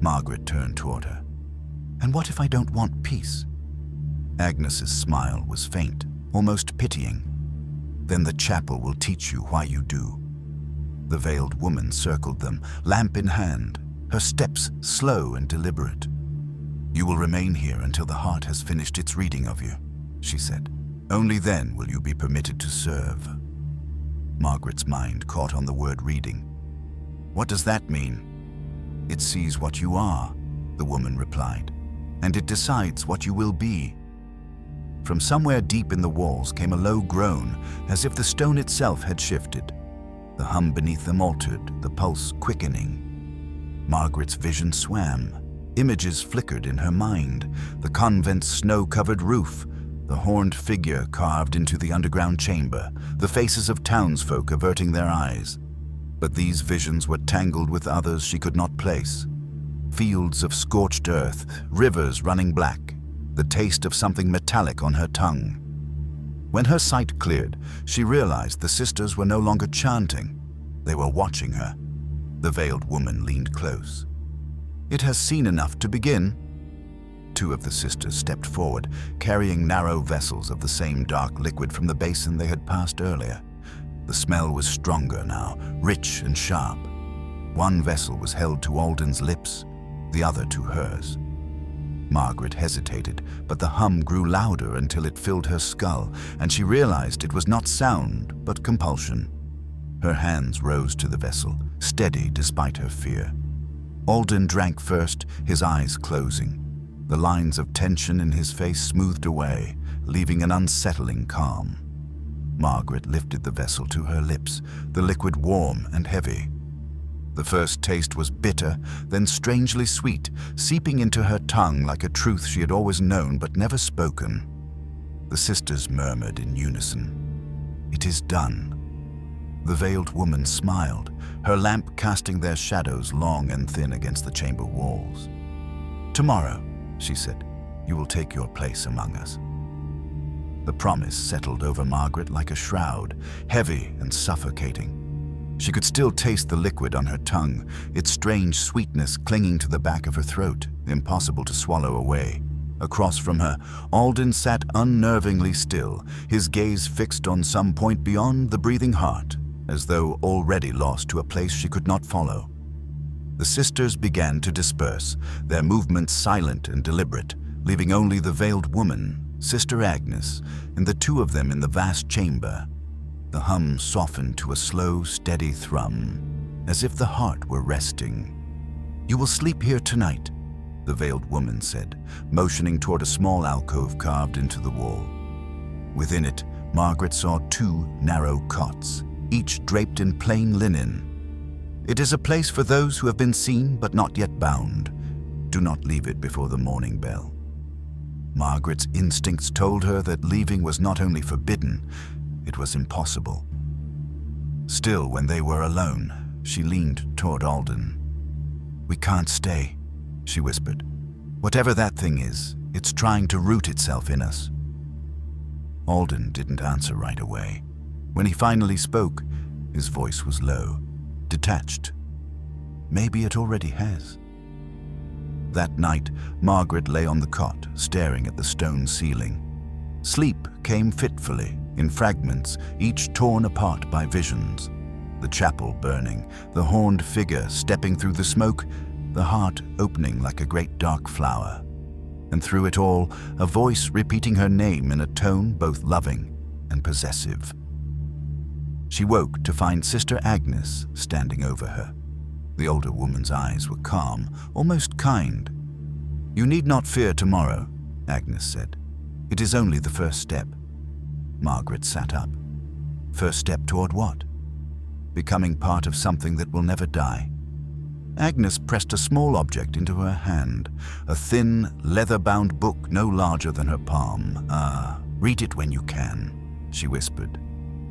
Speaker 1: Margaret turned toward her. "And what if I don't want peace?" Agnes's smile was faint, almost pitying. "Then the chapel will teach you why you do." The veiled woman circled them, lamp in hand, her steps slow and deliberate. "You will remain here until the heart has finished its reading of you," she said. "Only then will you be permitted to serve." Margaret's mind caught on the word reading. "What does that mean?" "It sees what you are," the woman replied, "and it decides what you will be." From somewhere deep in the walls came a low groan, as if the stone itself had shifted. The hum beneath them altered, the pulse quickening. Margaret's vision swam. Images flickered in her mind. The convent's snow-covered roof, the horned figure carved into the underground chamber, the faces of townsfolk averting their eyes. But these visions were tangled with others she could not place. Fields of scorched earth, rivers running black, the taste of something metallic on her tongue. When her sight cleared, she realized the sisters were no longer chanting. They were watching her. The veiled woman leaned close. "It has seen enough to begin." Two of the sisters stepped forward, carrying narrow vessels of the same dark liquid from the basin they had passed earlier. The smell was stronger now, rich and sharp. One vessel was held to Alden's lips, the other to hers. Margaret hesitated, but the hum grew louder until it filled her skull, and she realized it was not sound, but compulsion. Her hands rose to the vessel, steady despite her fear. Alden drank first, his eyes closing. The lines of tension in his face smoothed away, leaving an unsettling calm. Margaret lifted the vessel to her lips, the liquid warm and heavy. The first taste was bitter, then strangely sweet, seeping into her tongue like a truth she had always known but never spoken. The sisters murmured in unison, "It is done." The veiled woman smiled, her lamp casting their shadows long and thin against the chamber walls. "Tomorrow," she said, "you will take your place among us." The promise settled over Margaret like a shroud, heavy and suffocating. She could still taste the liquid on her tongue, its strange sweetness clinging to the back of her throat, impossible to swallow away. Across from her, Alden sat unnervingly still, his gaze fixed on some point beyond the breathing heart, as though already lost to a place she could not follow. The sisters began to disperse, their movements silent and deliberate, leaving only the veiled woman, Sister Agnes, and the two of them in the vast chamber. The hum softened to a slow, steady thrum, as if the heart were resting. "You will sleep here tonight," the veiled woman said, motioning toward a small alcove carved into the wall. Within it, Margaret saw two narrow cots, each draped in plain linen. "It is a place for those who have been seen but not yet bound. Do not leave it before the morning bell." Margaret's instincts told her that leaving was not only forbidden, it was impossible. Still, when they were alone, she leaned toward Alden. "We can't stay," she whispered. "Whatever that thing is, it's trying to root itself in us." Alden didn't answer right away. When he finally spoke, his voice was low, detached. "Maybe it already has." That night, Margaret lay on the cot, staring at the stone ceiling. Sleep came fitfully, in fragments, each torn apart by visions. The chapel burning, the horned figure stepping through the smoke, the heart opening like a great dark flower. And through it all, a voice repeating her name in a tone both loving and possessive. She woke to find Sister Agnes standing over her. The older woman's eyes were calm, almost kind. "You need not fear tomorrow," Agnes said. "It is only the first step." Margaret sat up. First step toward what? Becoming part of something that will never die. Agnes pressed a small object into her hand, a thin, leather-bound book no larger than her palm. Read it when you can," she whispered.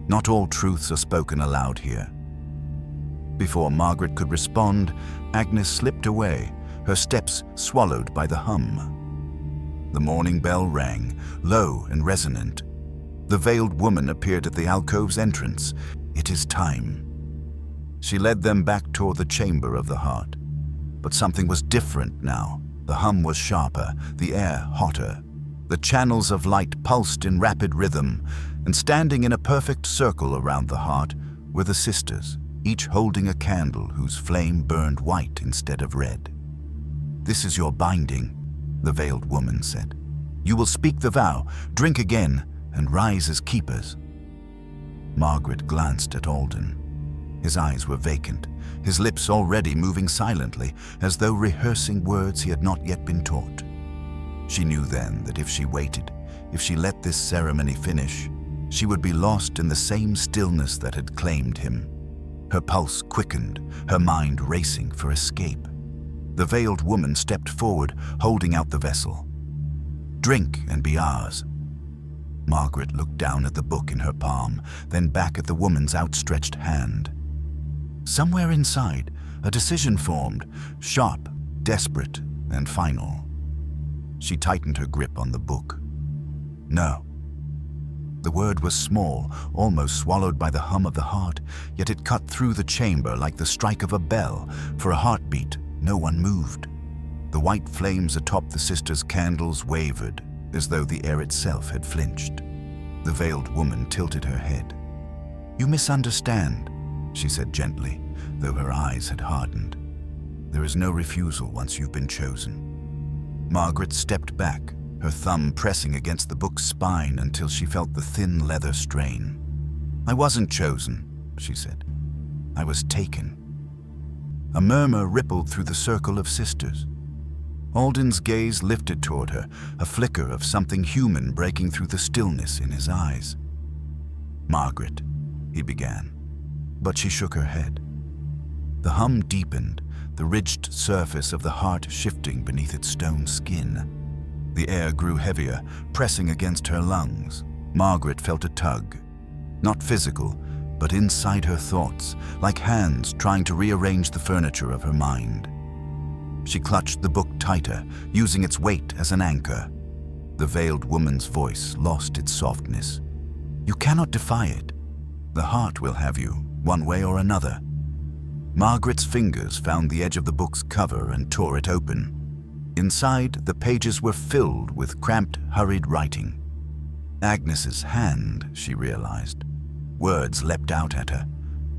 Speaker 1: "Not all truths are spoken aloud here." Before Margaret could respond, Agnes slipped away, her steps swallowed by the hum. The morning bell rang, low and resonant. The veiled woman appeared at the alcove's entrance. "It is time." She led them back toward the chamber of the heart. But something was different now. The hum was sharper, the air hotter. The channels of light pulsed in rapid rhythm, and standing in a perfect circle around the heart were the sisters, each holding a candle whose flame burned white instead of red. "This is your binding," the veiled woman said. "You will speak the vow, drink again, and rise as keepers." Margaret glanced at Alden. His eyes were vacant, his lips already moving silently, as though rehearsing words he had not yet been taught. She knew then that if she waited, if she let this ceremony finish, she would be lost in the same stillness that had claimed him. Her pulse quickened, her mind racing for escape. The veiled woman stepped forward, holding out the vessel. "Drink and be ours." Margaret looked down at the book in her palm, then back at the woman's outstretched hand. Somewhere inside, a decision formed, sharp, desperate, and final. She tightened her grip on the book. "No." The word was small, almost swallowed by the hum of the heart, yet it cut through the chamber like the strike of a bell. For a heartbeat, no one moved. The white flames atop the sisters' candles wavered, as though the air itself had flinched. The veiled woman tilted her head. "You misunderstand," she said gently, though her eyes had hardened. "There is no refusal once you've been chosen." Margaret stepped back, her thumb pressing against the book's spine until she felt the thin leather strain. "I wasn't chosen," she said. "I was taken." A murmur rippled through the circle of sisters. Alden's gaze lifted toward her, a flicker of something human breaking through the stillness in his eyes. "Margaret," he began, but she shook her head. The hum deepened, the ridged surface of the heart shifting beneath its stone skin. The air grew heavier, pressing against her lungs. Margaret felt a tug, not physical, but inside her thoughts, like hands trying to rearrange the furniture of her mind. She clutched the book tighter, using its weight as an anchor. The veiled woman's voice lost its softness. "You cannot defy it. The heart will have you, one way or another." Margaret's fingers found the edge of the book's cover and tore it open. Inside, the pages were filled with cramped, hurried writing. Agnes's hand, she realized. Words leapt out at her.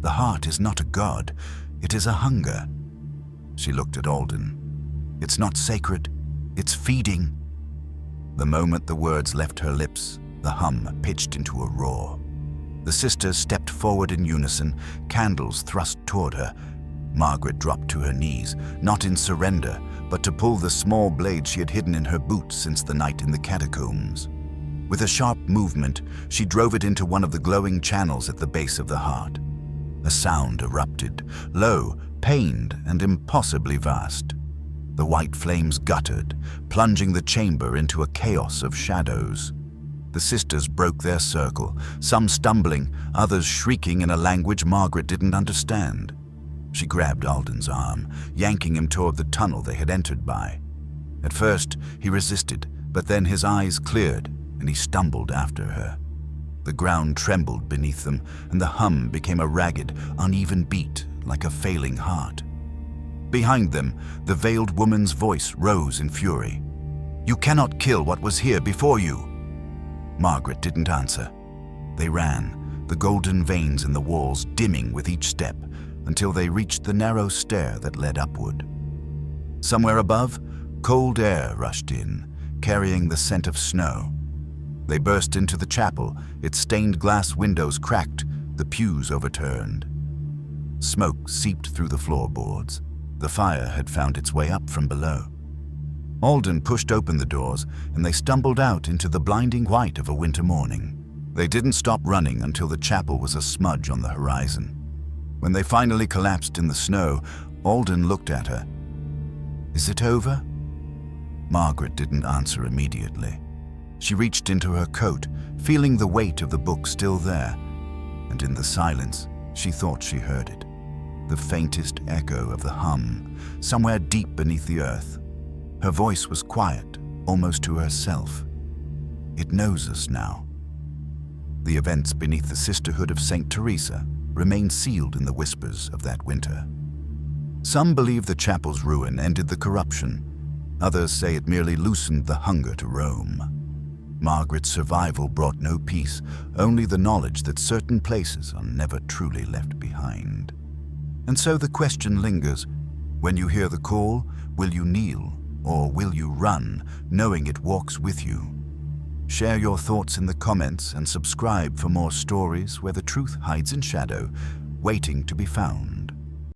Speaker 1: The heart is not a god, it is a hunger. She looked at Alden. "It's not sacred, it's feeding." The moment the words left her lips, the hum pitched into a roar. The sisters stepped forward in unison, candles thrust toward her. Margaret dropped to her knees, not in surrender, but to pull the small blade she had hidden in her boot since the night in the catacombs. With a sharp movement, she drove it into one of the glowing channels at the base of the heart. A sound erupted, low, pained, and impossibly vast. The white flames guttered, plunging the chamber into a chaos of shadows. The sisters broke their circle, some stumbling, others shrieking in a language Margaret didn't understand. She grabbed Alden's arm, yanking him toward the tunnel they had entered by. At first, he resisted, but then his eyes cleared and he stumbled after her. The ground trembled beneath them, and the hum became a ragged, uneven beat like a failing heart. Behind them, the veiled woman's voice rose in fury. "You cannot kill what was here before you." Margaret didn't answer. They ran, the golden veins in the walls dimming with each step, until they reached the narrow stair that led upward. Somewhere above, cold air rushed in, carrying the scent of snow. They burst into the chapel, its stained glass windows cracked, the pews overturned. Smoke seeped through the floorboards. The fire had found its way up from below. Alden pushed open the doors, and they stumbled out into the blinding white of a winter morning. They didn't stop running until the chapel was a smudge on the horizon. When they finally collapsed in the snow, Alden looked at her. "Is it over?" Margaret didn't answer immediately. She reached into her coat, feeling the weight of the book still there, and in the silence, she thought she heard it. The faintest echo of the hum, somewhere deep beneath the earth. Her voice was quiet, almost to herself. "It knows us now." The events beneath the Sisterhood of St. Teresa remained sealed in the whispers of that winter. Some believe the chapel's ruin ended the corruption. Others say it merely loosened the hunger to roam. Margaret's survival brought no peace, only the knowledge that certain places are never truly left behind. And so the question lingers: when you hear the call, will you kneel, or will you run, knowing it walks with you? Share your thoughts in the comments and subscribe for more stories where the truth hides in shadow, waiting to be found.